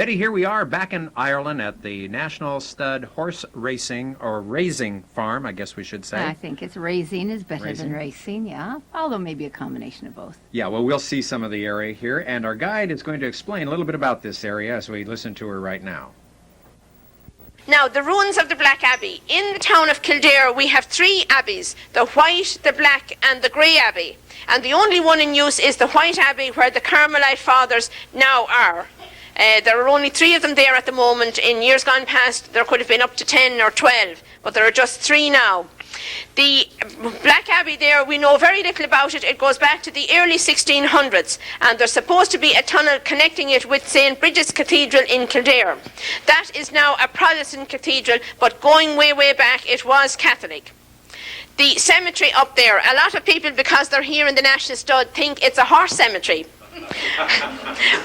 Betty, here we are back in Ireland at the National Stud Horse Racing, or Raising Farm, I guess we should say. I think it's raising is better than racing, yeah. Although maybe a combination of both. Yeah, well, we'll see some of the area here, and our guide is going to explain a little bit about this area as we listen to her right now. Now, the ruins of the Black Abbey. In the town of Kildare, we have three abbeys, the White, the Black and the Grey Abbey. And the only one in use is the White Abbey, where the Carmelite Fathers now are. There are only three of them there at the moment. In years gone past, there could have been up to 10 or 12, but there are just three now. The Black Abbey there, we know very little about it. It goes back to the early 1600s, and there's supposed to be a tunnel connecting it with St. Bridget's Cathedral in Kildare. That is now a Protestant cathedral, but going way, way back, it was Catholic. The cemetery up there, a lot of people, because they're here in the National Stud, think it's a horse cemetery.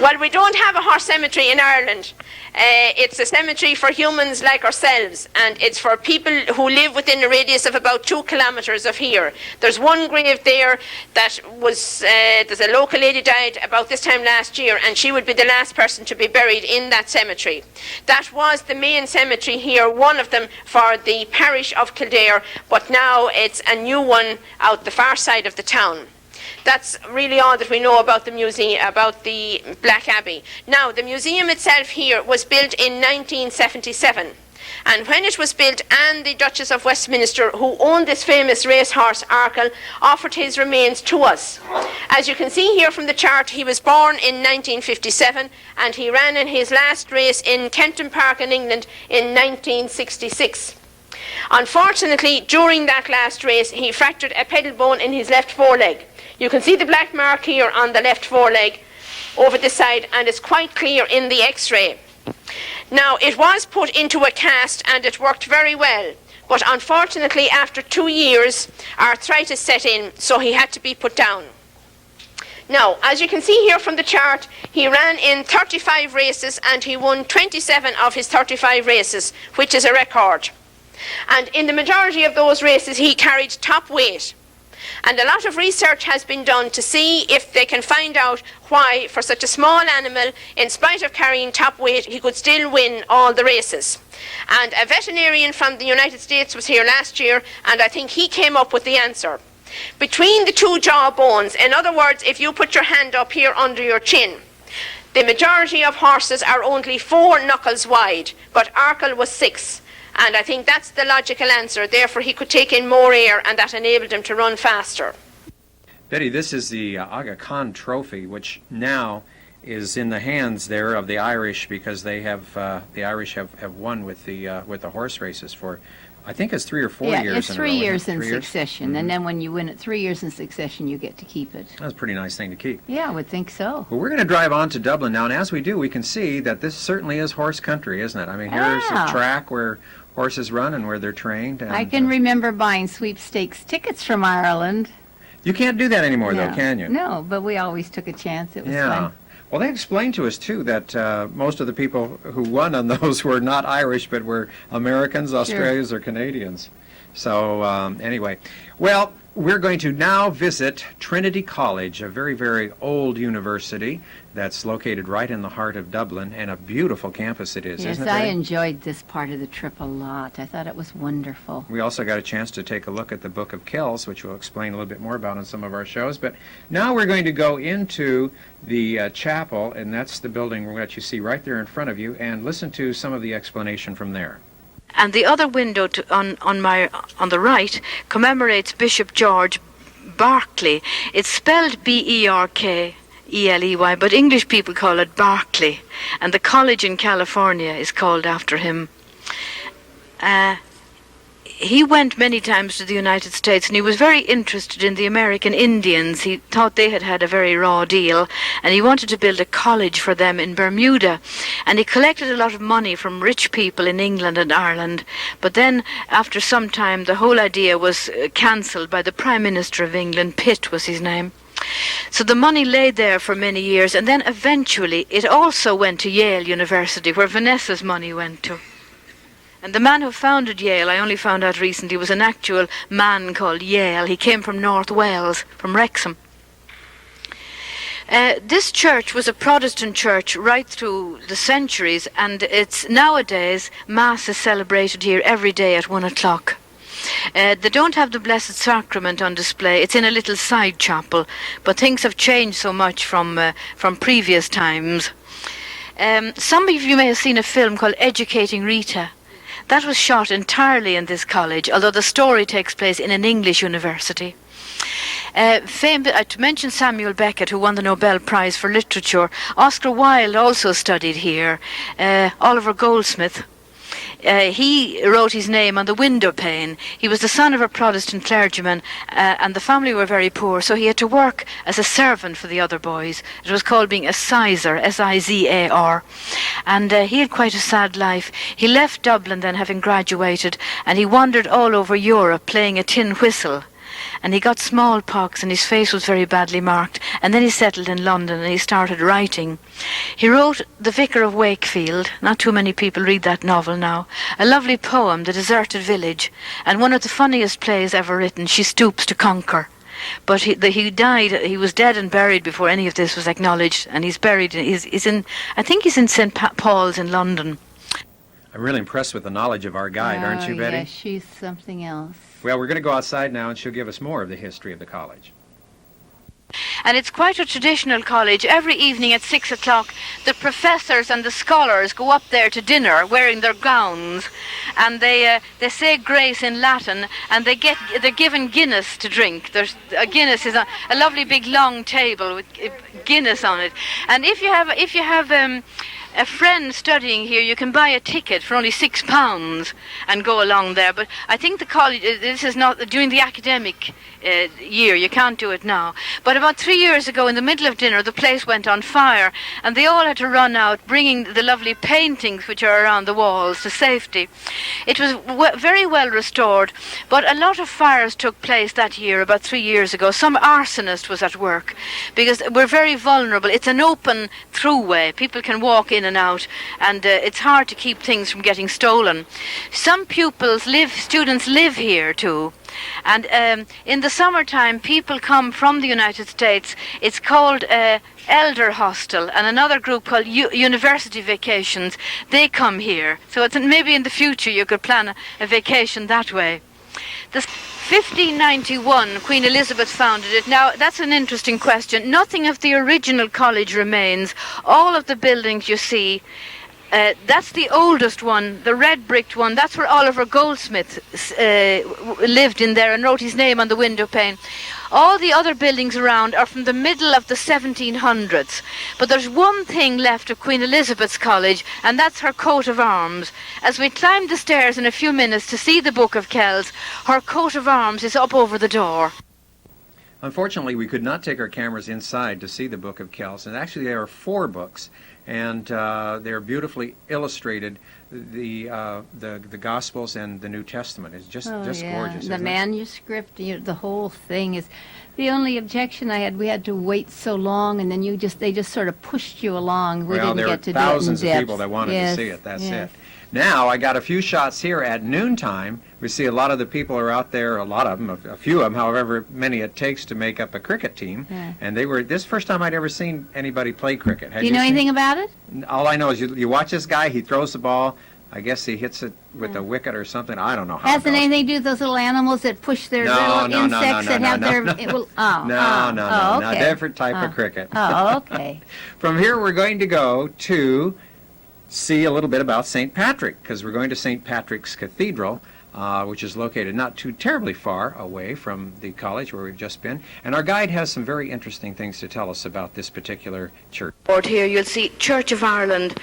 Well, we don't have a horse cemetery in Ireland. It's a cemetery for humans like ourselves, and it's for people who live within a radius of about 2 kilometres of here. There's one grave there that was, there's a local lady died about this time last year, and she would be the last person to be buried in that cemetery. That was the main cemetery here, one of them for the parish of Kildare, but now it's a new one out the far side of the town. That's really all that we know about the museum, about the Black Abbey. Now, the museum itself here was built in 1977. And when it was built, Anne, the Duchess of Westminster, who owned this famous racehorse, Arkle, offered his remains to us. As you can see here from the chart, he was born in 1957, and he ran in his last race in Kenton Park in England in 1966. Unfortunately, during that last race, he fractured a pedal bone in his left foreleg. You can see the black mark here on the left foreleg over the side, and it's quite clear in the x-ray. Now, it was put into a cast and it worked very well, but unfortunately after 2 years arthritis set in, so he had to be put down. Now, as you can see here from the chart, he ran in 35 races and he won 27 of his 35 races, which is a record. And in the majority of those races he carried top weight. And a lot of research has been done to see if they can find out why, for such a small animal, in spite of carrying top weight, he could still win all the races. And a veterinarian from the United States was here last year, and I think he came up with the answer. Between the two jaw bones, in other words, if you put your hand up here under your chin, the majority of horses are only 4 knuckles wide, but Arkle was 6. And I think that's the logical answer. Therefore, he could take in more air, and that enabled him to run faster. Betty, this is the Aga Khan Trophy, which now is in the hands there of the Irish, because they have the Irish have won with the horse races for, I think it's 3 or 4 years. Yeah, it's 3 years in succession, Mm-hmm. and then when you win it 3 years in succession, you get to keep it. That's a pretty nice thing to keep. Yeah, I would think so. Well, we're going to drive on to Dublin now, and as we do, we can see that this certainly is horse country, isn't it? I mean, here's a track where horses run and where they're trained. And, I can remember buying sweepstakes tickets from Ireland. You can't do that anymore, though, can you? No, but we always took a chance. It was fun. Well, they explained to us, too, that most of the people who won on those were not Irish, but were Americans, Australians, or Canadians. So, anyway. Well, we're going to now visit Trinity College, a very, very old university that's located right in the heart of Dublin, and a beautiful campus it is, yes, isn't it? I enjoyed this part of the trip a lot. I thought it was wonderful. We also got a chance to take a look at the Book of Kells, which we'll explain a little bit more about on some of our shows. But now we're going to go into the chapel, and that's the building that you see right there in front of you, and listen to some of the explanation from there. And the other window on the right commemorates Bishop George Berkeley. It's spelled Berkeley, but English people call it Berkeley, and the college in California is called after him. He went many times to the United States, and he was very interested in the American Indians. He thought they had had a very raw deal, and he wanted to build a college for them in Bermuda. And he collected a lot of money from rich people in England and Ireland. But then, after some time, the whole idea was cancelled by the Prime Minister of England. Pitt was his name. So the money lay there for many years, and then eventually it also went to Yale University, where Vanessa's money went to. And the man who founded Yale, I only found out recently, was an actual man called Yale. He came from North Wales, from Wrexham. This church was a Protestant church right through the centuries, and it's nowadays Mass is celebrated here every day at 1 o'clock. They don't have the Blessed Sacrament on display. It's in a little side chapel, but things have changed so much from previous times. Some of you may have seen a film called Educating Rita. That was shot entirely in this college, although the story takes place in an English university. To mention Samuel Beckett, who won the Nobel Prize for Literature, Oscar Wilde also studied here, Oliver Goldsmith. He wrote his name on the window pane. He was the son of a Protestant clergyman, and the family were very poor, so he had to work as a servant for the other boys. It was called being a sizar, S-I-Z-A-R. And he had quite a sad life. He left Dublin then, having graduated, and he wandered all over Europe playing a tin whistle. And he got smallpox and his face was very badly marked. And then he settled in London and he started writing. He wrote The Vicar of Wakefield. Not too many people read that novel now. A lovely poem, The Deserted Village. And one of the funniest plays ever written, She Stoops to Conquer. But he died, he was dead and buried before any of this was acknowledged. And he's buried, I think he's in St. Paul's in London. I'm really impressed with the knowledge of our guide, aren't you, Betty? Yeah, she's something else. Well, we're going to go outside now, and she'll give us more of the history of the college. And it's quite a traditional college. Every evening at 6 o'clock, the professors and the scholars go up there to dinner wearing their gowns, and they say grace in Latin, and they're given Guinness to drink. Guinness is a lovely big long table with Guinness on it. And if you have a friend studying here, you can buy a ticket for only £6 and go along there. But I think the college, this is not during the academic year, you can't do it now. But about 3 years ago, in the middle of dinner, the place went on fire, and they all had to run out, bringing the lovely paintings which are around the walls to safety. It was very well restored, but a lot of fires took place that year, about 3 years ago. Some arsonist was at work, because we're very vulnerable. It's an open throughway. People can walk in and out, and it's hard to keep things from getting stolen. Some students live here too. And in the summertime, people come from the United States. It's called Elder Hostel, and another group called University Vacations. They come here. So it's maybe in the future you could plan a vacation that way. The 1591, Queen Elizabeth founded it. Now, that's an interesting question. Nothing of the original college remains. All of the buildings you see, that's the oldest one, the red bricked one. That's where Oliver Goldsmith lived in there and wrote his name on the window pane. All the other buildings around are from the middle of the 1700s. But there's one thing left of Queen Elizabeth's College, and that's her coat of arms. As we climb the stairs in a few minutes to see the Book of Kells, her coat of arms is up over the door. Unfortunately, we could not take our cameras inside to see the Book of Kells, and actually there are 4 books, and they're beautifully illustrated. The Gospels and the New Testament is just gorgeous. The isn't it? manuscript, the whole thing is. The only objection I had, we had to wait so long, and then they just sort of pushed you along. We didn't get to do it in depth. There were thousands of people that wanted to see it. That's it. Now, I got a few shots here at noontime. We see a lot of the people are out there, a few of them, however many it takes to make up a cricket team. Yeah. And this is the first time I'd ever seen anybody play cricket. Do you know anything about it? All I know is you watch this guy, he throws the ball, I guess he hits it with a wicket or something. I don't know how. Hasn't anything to do with those little animals that push their little insects that have their... No, different type of cricket. Oh, okay. From here we're going to go to see a little bit about St. Patrick, because we're going to St. Patrick's Cathedral, which is located not too terribly far away from the college where we've just been. And our guide has some very interesting things to tell us about this particular church. Here you'll see Church of Ireland,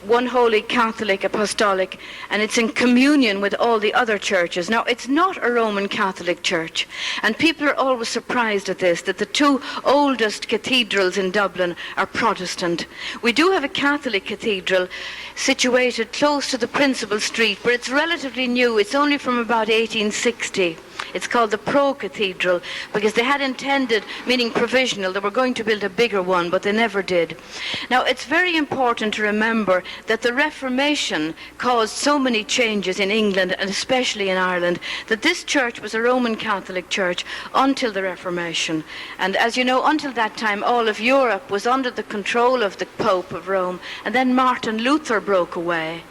one holy Catholic apostolic, and it's in communion with all the other churches. Now, it's not a Roman Catholic church, and people are always surprised at this, that the 2 oldest cathedrals in Dublin are Protestant. We do have a Catholic cathedral situated close to the principal street, but it's relatively new. It's only from about 1860. It's called the Pro-Cathedral because they had intended, meaning provisional, they were going to build a bigger one, but they never did. Now, it's very important to remember that the Reformation caused so many changes in England and especially in Ireland that this church was a Roman Catholic church until the Reformation. And as you know, until that time, all of Europe was under the control of the Pope of Rome, and then Martin Luther broke away.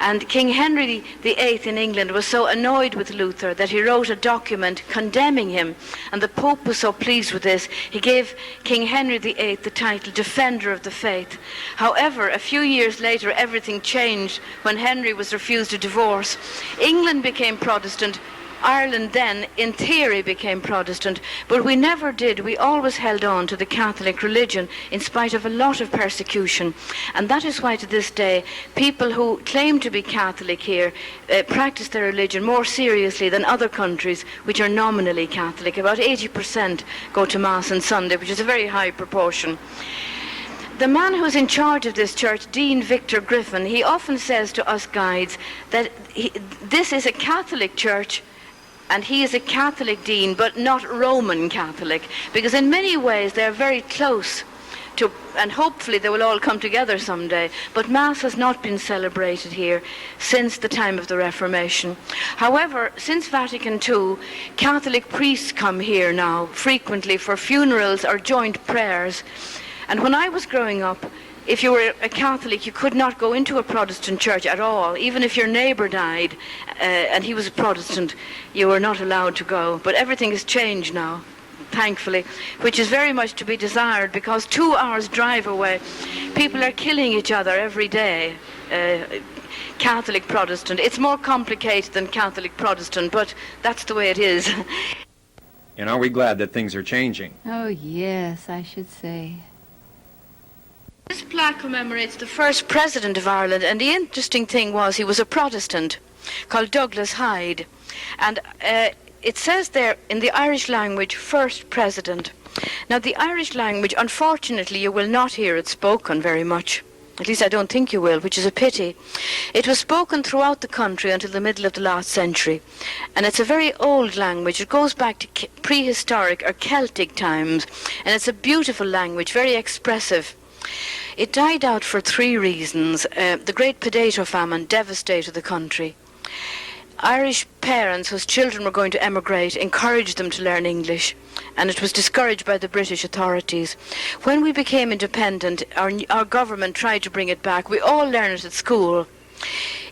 And King Henry VIII in England was so annoyed with Luther that he wrote a document condemning him. And the Pope was so pleased with this, he gave King Henry VIII the title Defender of the Faith. However, a few years later, everything changed when Henry was refused a divorce. England became Protestant. Ireland then, in theory, became Protestant, but we never did. We always held on to the Catholic religion in spite of a lot of persecution. And that is why to this day, people who claim to be Catholic here practice their religion more seriously than other countries which are nominally Catholic. About 80% go to Mass on Sunday, which is a very high proportion. The man who's in charge of this church, Dean Victor Griffin, he often says to us guides that this is a Catholic church, and he is a Catholic dean, but not Roman Catholic, because in many ways they're very close to, and hopefully they will all come together someday, but Mass has not been celebrated here since the time of the Reformation. However, since Vatican II, Catholic priests come here now frequently for funerals or joint prayers. And when I was growing up, if you were a Catholic, you could not go into a Protestant church at all. Even if your neighbour died and he was a Protestant, you were not allowed to go. But everything has changed now, thankfully, which is very much to be desired, because 2 hours drive away, people are killing each other every day. Catholic Protestant. It's more complicated than Catholic Protestant, but that's the way it is. And are we glad that things are changing? Oh, yes, I should say. This plaque commemorates the first president of Ireland, and the interesting thing was he was a Protestant called Douglas Hyde. And it says there in the Irish language, first president. Now, the Irish language, unfortunately, you will not hear it spoken very much. At least I don't think you will, which is a pity. It was spoken throughout the country until the middle of the last century. And it's a very old language. It goes back to prehistoric or Celtic times. And it's a beautiful language, very expressive. It died out for 3 reasons. The Great Potato Famine devastated the country. Irish parents whose children were going to emigrate encouraged them to learn English, and it was discouraged by the British authorities. When we became independent, our government tried to bring it back. We all learn it at school.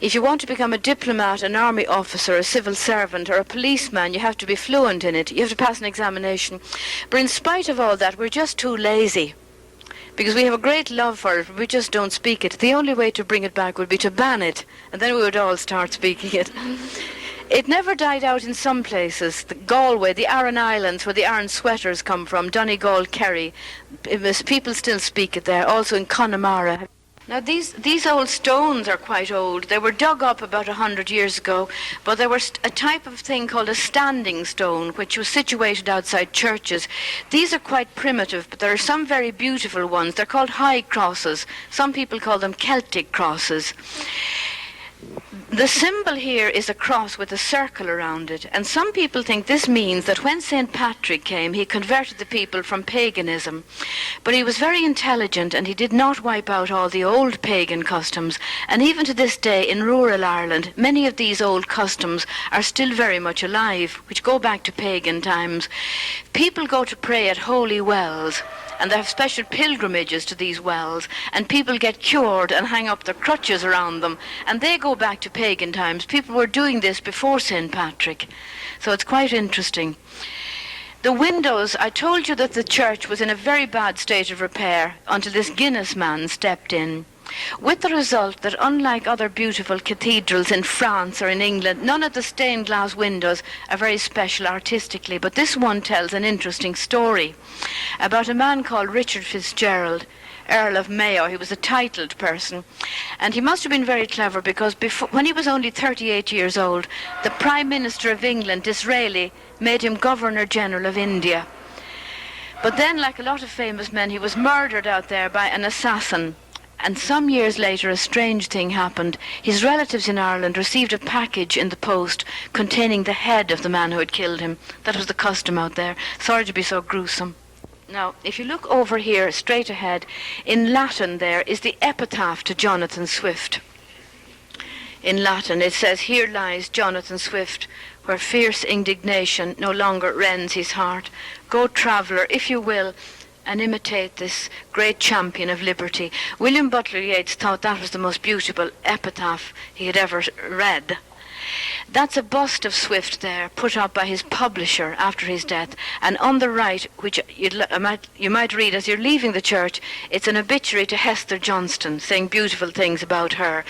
If you want to become a diplomat, an army officer, a civil servant, or a policeman, you have to be fluent in it. You have to pass an examination. But in spite of all that, we're just too lazy, because we have a great love for it, but we just don't speak it. The only way to bring it back would be to ban it, and then we would all start speaking it. It never died out in some places. The Galway, the Aran Islands, where the Aran sweaters come from, Donegal, Kerry, people still speak it there, also in Connemara. Now, these old stones are quite old. They were dug up about 100 years ago, but there was a type of thing called a standing stone, which was situated outside churches. These are quite primitive, but there are some very beautiful ones. They're called high crosses. Some people call them Celtic crosses. The symbol here is a cross with a circle around it, and some people think this means that when St. Patrick came, he converted the people from paganism. But he was very intelligent, and he did not wipe out all the old pagan customs, and even to this day in rural Ireland, many of these old customs are still very much alive, which go back to pagan times. People go to pray at holy wells, and they have special pilgrimages to these wells, and people get cured and hang up their crutches around them, and they go back to pagan times. People were doing this before St. Patrick, so it's quite interesting. The windows, I told you that the church was in a very bad state of repair until this Guinness man stepped in, with the result that unlike other beautiful cathedrals in France or in England, none of the stained glass windows are very special artistically, but this one tells an interesting story about a man called Richard Fitzgerald, Earl of Mayo. He was a titled person, and he must have been very clever, because when he was only 38 years old, the Prime Minister of England, Disraeli, made him Governor General of India. But then, like a lot of famous men, he was murdered out there by an assassin, And some years later, a strange thing happened. His relatives in Ireland received a package in the post containing the head of the man who had killed him. That was the custom out there. Sorry to be so gruesome. Now, if you look over here, straight ahead, in Latin there is the epitaph to Jonathan Swift. In Latin it says, "Here lies Jonathan Swift, where fierce indignation no longer rends his heart. Go, traveller, if you will, and imitate this great champion of liberty." William Butler Yeats thought that was the most beautiful epitaph he had ever read. That's a bust of Swift there, put up by his publisher after his death. And on the right, which you might read as you're leaving the church, it's an obituary to Hester Johnston, saying beautiful things about her.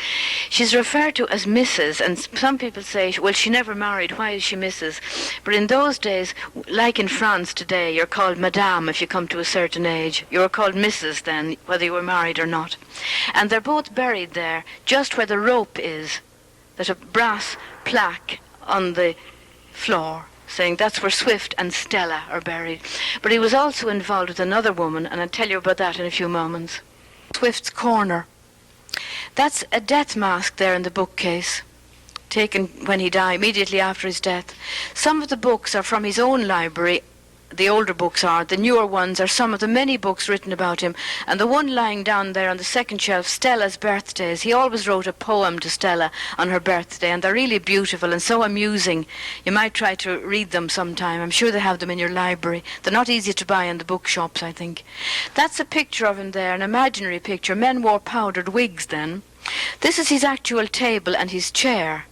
She's referred to as Mrs., and some people say, well, she never married, why is she Mrs.? But in those days, like in France today, you're called Madame if you come to a certain age. You were called Mrs. then, whether you were married or not. And they're both buried there, just where the rope is. There's a brass plaque on the floor saying that's where Swift and Stella are buried. But he was also involved with another woman, and I'll tell you about that in a few moments. Swift's Corner. That's a death mask there in the bookcase, taken when he died, immediately after his death. Some of the books are from his own library. The older books are. The newer ones are some of the many books written about him. And the one lying down there on the second shelf, Stella's Birthdays. He always wrote a poem to Stella on her birthday, and they're really beautiful and so amusing. You might try to read them sometime. I'm sure they have them in your library. They're not easy to buy in the bookshops, I think. That's a picture of him there, an imaginary picture. Men wore powdered wigs then. This is his actual table and his chair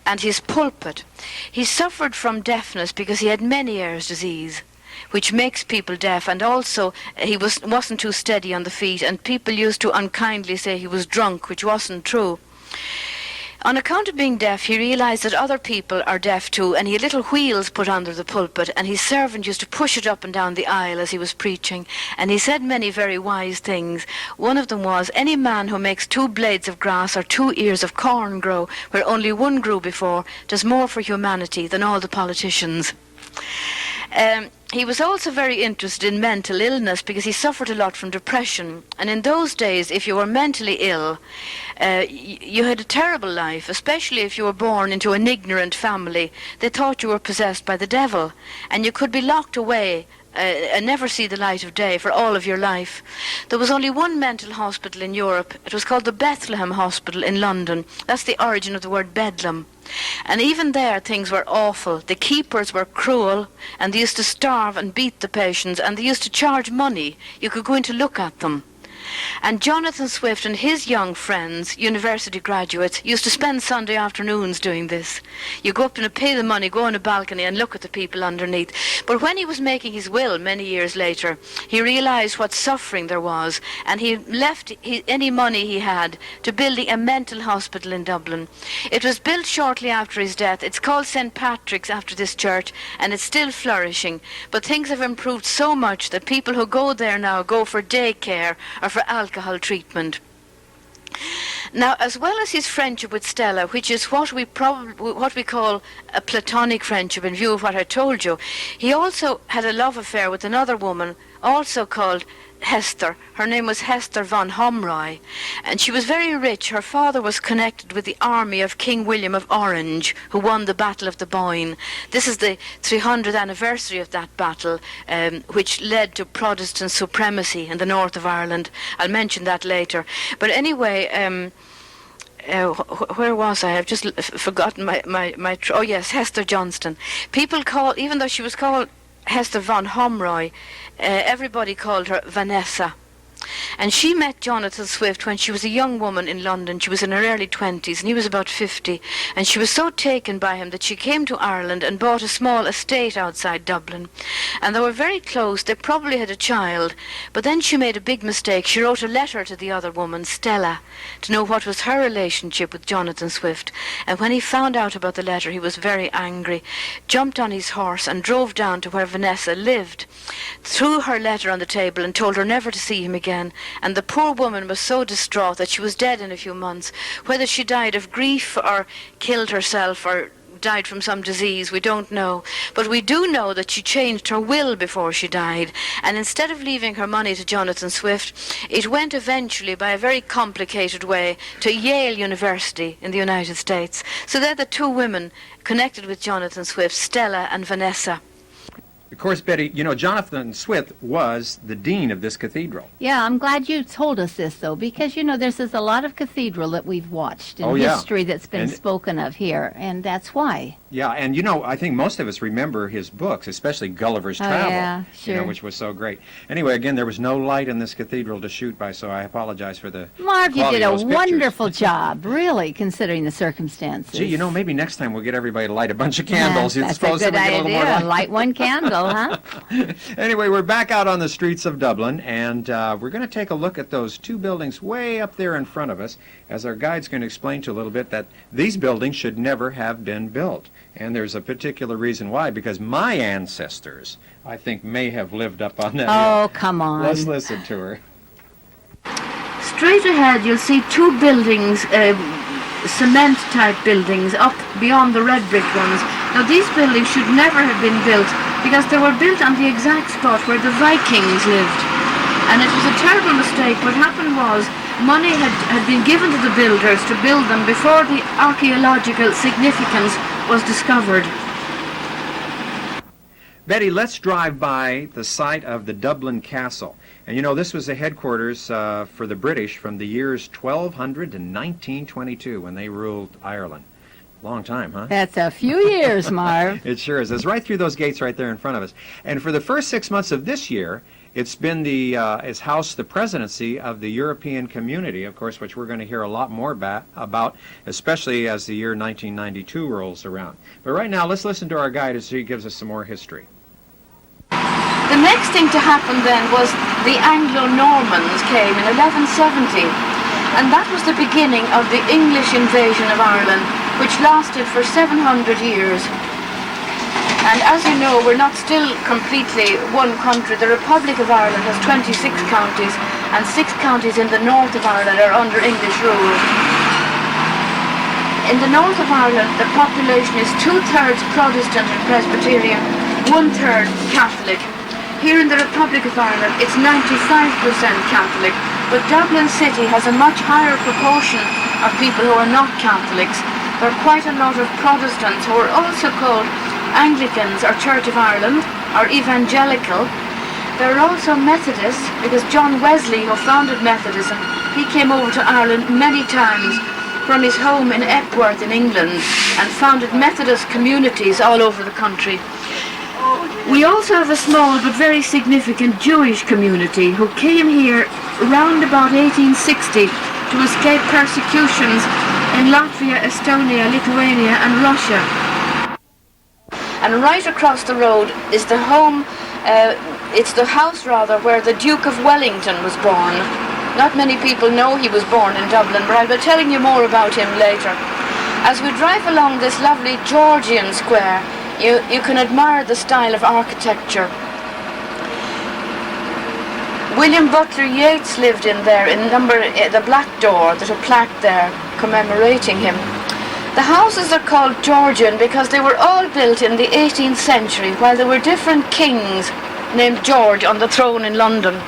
and his pulpit. He suffered from deafness because he had Meniere's disease, which makes people deaf, and also he wasn't too steady on the feet, and people used to unkindly say he was drunk, which wasn't true. On account of being deaf, he realized that other people are deaf too, and he had little wheels put under the pulpit, and his servant used to push it up and down the aisle as he was preaching, and he said many very wise things. One of them was, any man who makes 2 blades of grass or 2 ears of corn grow where only one grew before does more for humanity than all the politicians. He was also very interested in mental illness because he suffered a lot from depression. And in those days, if you were mentally ill, you had a terrible life, especially if you were born into an ignorant family. They thought you were possessed by the devil, and you could be locked away and never see the light of day for all of your life. There was only one mental hospital in Europe. It was called the Bethlehem Hospital in London. That's the origin of the word Bedlam. And even there things were awful. The keepers were cruel, and they used to starve and beat the patients, and they used to charge money. You could go in to look at them. And Jonathan Swift and his young friends, university graduates, used to spend Sunday afternoons doing this. You go up and pay the money, go on a balcony and look at the people underneath. But when he was making his will many years later, he realized what suffering there was, and he left any money he had to building a mental hospital in Dublin. It was built shortly after his death. It's called St. Patrick's after this church, and it's still flourishing. But things have improved so much that people who go there now go for daycare or for alcohol treatment. Now, as well as his friendship with Stella, which is what we call a platonic friendship in view of what I told you, he also had a love affair with another woman, also called Hester. Her name was Hester von Homroy, and she was very rich. Her father was connected with the army of King William of Orange, who won the Battle of the Boyne. This is the 300th anniversary of that battle, which led to Protestant supremacy in the north of Ireland. I'll mention that later. But anyway, where was I? I've just forgotten oh yes, Hester Johnston. People even though she was called Hester von Homroy, everybody called her Vanessa. And she met Jonathan Swift when she was a young woman in London. She was in her early 20s, and he was about 50. And she was so taken by him that she came to Ireland and bought a small estate outside Dublin. And they were very close. They probably had a child. But then she made a big mistake. She wrote a letter to the other woman, Stella, to know what was her relationship with Jonathan Swift. And when he found out about the letter, he was very angry, jumped on his horse and drove down to where Vanessa lived, threw her letter on the table and told her never to see him again. And the poor woman was so distraught that she was dead in a few months. Whether she died of grief or killed herself or died from some disease. We don't know. But we do know that she changed her will before she died. And instead of leaving her money to Jonathan Swift, it went eventually, by a very complicated way, to Yale University in the United States. So they're the two women connected with Jonathan Swift, Stella and Vanessa. Of course, Betty, you know, Jonathan Swift was the dean of this cathedral. Yeah, I'm glad you told us this, though, because, you know, there's a lot of cathedral that we've watched in history that's been spoken of here, and that's why. Yeah, and, you know, I think most of us remember his books, especially Gulliver's Travel, yeah, sure. you know, which was so great. Anyway, again, there was no light in this cathedral to shoot by, so I apologize for the Marv, you quality did a of those pictures. wonderful job, really, considering the circumstances. Gee, you know, maybe next time we'll get everybody to light a bunch of candles. Yeah, It's that's a supposed to good make it a little more idea. light. Light one candle, huh? Anyway, we're back out on the streets of Dublin, and we're going to take a look at those two buildings way up there in front of us, as our guide's going to explain to you a little bit that these buildings should never have been built. And there's a particular reason why, because my ancestors, I think, may have lived up on that hill. Oh, come on. Let's listen to her. Straight ahead, you'll see two buildings, cement-type buildings, up beyond the red brick ones. Now, these buildings should never have been built because they were built on the exact spot where the Vikings lived. And it was a terrible mistake. What happened was money had been given to the builders to build them before the archaeological significance was discovered. Betty, let's drive by the site of the Dublin Castle. And you know, this was the headquarters for the British from the years 1200 to 1922 when they ruled Ireland. Long time, huh? That's a few years, Marv. It sure is. It's right through those gates right there in front of us. And for the first 6 months of this year, it's been it's housed the presidency of the European Community, of course, which we're going to hear a lot more about, especially as the year 1992 rolls around. But right now, let's listen to our guide as he gives us some more history. The next thing to happen then was the Anglo-Normans came in 1170, and that was the beginning of the English invasion of Ireland, which lasted for 700 years. And as you know, we're not still completely one country. The Republic of Ireland has 26 counties, and 6 counties in the north of Ireland are under English rule. In the north of Ireland, the population is 2/3 Protestant and Presbyterian, 1/3 Catholic. Here in the Republic of Ireland, it's 95% Catholic, but Dublin City has a much higher proportion of people who are not Catholics. There are quite a lot of Protestants who are also called Anglicans or Church of Ireland or Evangelical. There are also Methodists, because John Wesley, who founded Methodism, he came over to Ireland many times from his home in Epworth in England and founded Methodist communities all over the country. We also have a small but very significant Jewish community who came here round about 1860 to escape persecutions in Latvia, Estonia, Lithuania and Russia. And right across the road is the home, it's the house rather, where the Duke of Wellington was born. Not many people know he was born in Dublin, but I'll be telling you more about him later. As we drive along this lovely Georgian square, you can admire the style of architecture. William Butler Yeats lived in there in the Black Door. There's a plaque there commemorating him. The houses are called Georgian because they were all built in the 18th century while there were different kings named George on the throne in London.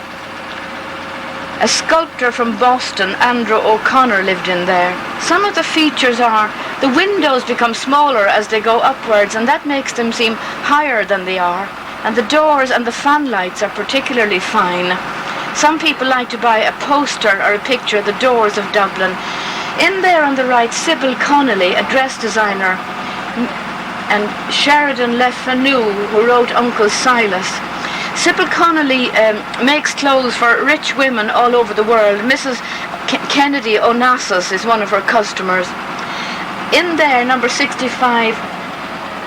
A sculptor from Boston, Andrew O'Connor, lived in there. Some of the features are the windows become smaller as they go upwards, and that makes them seem higher than they are. And the doors and the fan lights are particularly fine. Some people like to buy a poster or a picture of the doors of Dublin. In there on the right, Sybil Connolly, a dress designer, and Sheridan Le Fanu, who wrote Uncle Silas. Sybil Connolly makes clothes for rich women all over the world. Mrs. Kennedy Onassis is one of her customers. In there, number 65,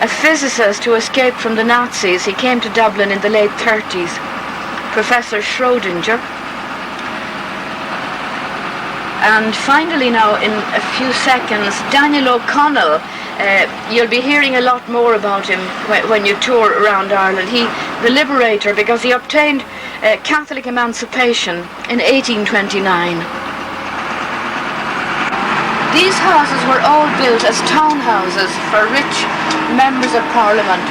a physicist who escaped from the Nazis. He came to Dublin in the late 30s, Professor Schrödinger. And finally now, in a few seconds, Daniel O'Connell. You'll be hearing a lot more about him when you tour around Ireland. The liberator, because he obtained Catholic emancipation in 1829. These houses were all built as townhouses for rich members of Parliament.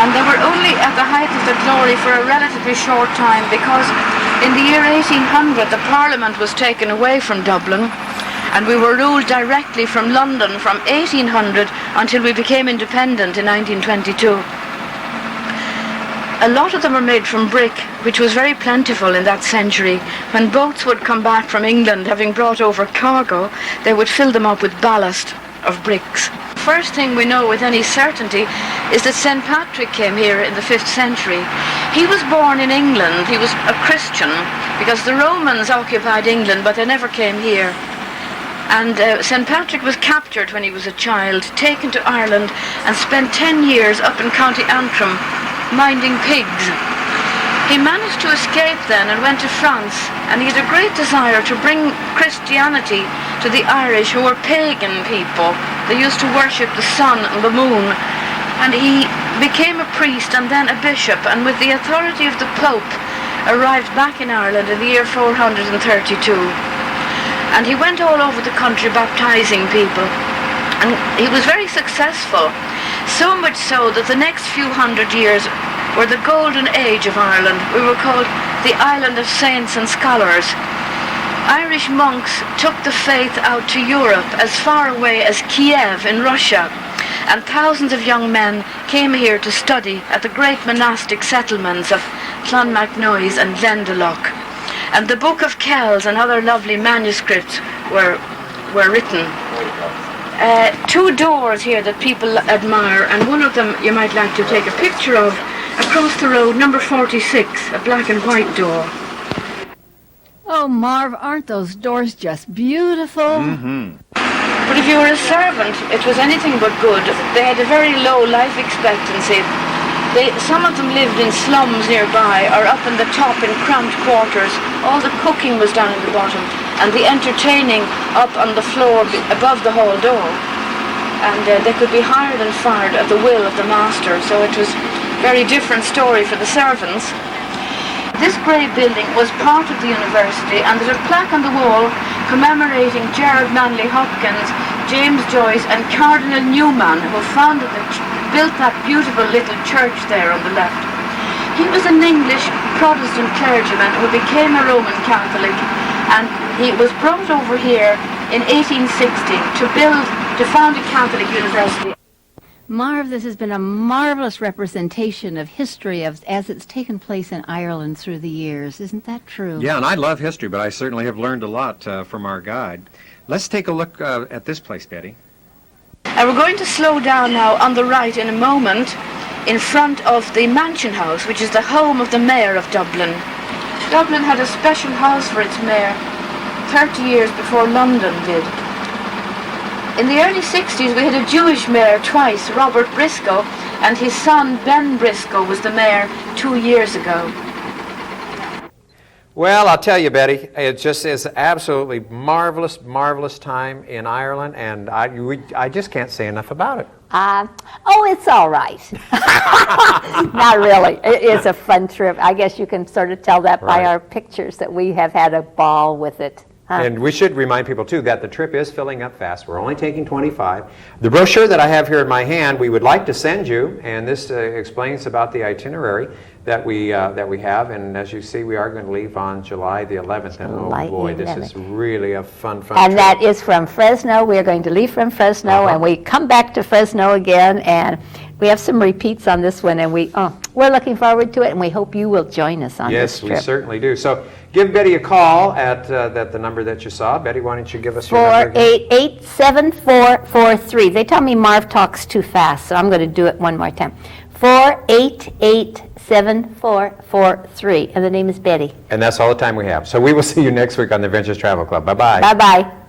And they were only at the height of their glory for a relatively short time, because in the year 1800 the Parliament was taken away from Dublin, and we were ruled directly from London from 1800 until we became independent in 1922. A lot of them were made from brick, which was very plentiful in that century. When boats would come back from England, having brought over cargo, they would fill them up with ballast of bricks. First thing we know with any certainty is that St. Patrick came here in the 5th century. He was born in England. He was a Christian because the Romans occupied England, but they never came here. And St. Patrick was captured when he was a child, taken to Ireland, and spent 10 years up in County Antrim minding pigs. He managed to escape then and went to France, and he had a great desire to bring Christianity to the Irish, who were pagan people. They used to worship the sun and the moon. And he became a priest and then a bishop, and with the authority of the Pope arrived back in Ireland in the year 432. And he went all over the country baptizing people. And he was very successful, so much so that the next few hundred years were the golden age of Ireland. We were called the Island of Saints and Scholars. Irish monks took the faith out to Europe, as far away as Kiev in Russia, and thousands of young men came here to study at the great monastic settlements of Clonmacnoise and Glendalough. And the Book of Kells and other lovely manuscripts were written. Two doors here that people admire, and one of them you might like to take a picture of, across the road, number 46, a black and white door. Oh, Marv, aren't those doors just beautiful? Mm-hmm. But if you were a servant, it was anything but good. They had a very low life expectancy. Some of them lived in slums nearby, or up in the top in cramped quarters. All the cooking was down in the bottom, and the entertaining up on the floor above the hall door. And they could be hired and fired at the will of the master, so it was a very different story for the servants. This grey building was part of the university, and there's a plaque on the wall commemorating Gerard Manley Hopkins, James Joyce and Cardinal Newman, who built that beautiful little church there on the left. He was an English Protestant clergyman who became a Roman Catholic, and he was brought over here in 1860 to found a Catholic university. Marv, this has been a marvelous representation of history as it's taken place in Ireland through the years. Isn't that true? Yeah, and I love history, but I certainly have learned a lot from our guide. Let's take a look at this place, Betty. And we're going to slow down now on the right in a moment in front of the Mansion House, which is the home of the Mayor of Dublin. Dublin had a special house for its mayor 30 years before London did. In the early 60s, we had a Jewish mayor twice, Robert Briscoe, and his son Ben Briscoe was the mayor 2 years ago. Well, I'll tell you, Betty, it just is absolutely marvelous, marvelous time in Ireland, and I just can't say enough about it. It's all right. Not really. It's a fun trip. I guess you can sort of tell that by our pictures that we have had a ball with it. And we should remind people, too, that the trip is filling up fast. We're only taking 25. The brochure that I have here in my hand, we would like to send you, and this explains about the itinerary that we have. And as you see, we are going to leave on July the 11th. And oh boy, this is really a fun trip. And that is from Fresno. We are going to leave from Fresno, and we come back to Fresno again, and we have some repeats on this one, and we're looking forward to it, and we hope you will join us on this trip. Yes, we certainly do. So give Betty a call at the number that you saw. Betty, why don't you give us your number again? 488-7443. They tell me Marv talks too fast, so I'm going to do it one more time. 488-7443. And the name is Betty. And that's all the time we have. So we will see you next week on the Adventures Travel Club. Bye-bye. Bye-bye.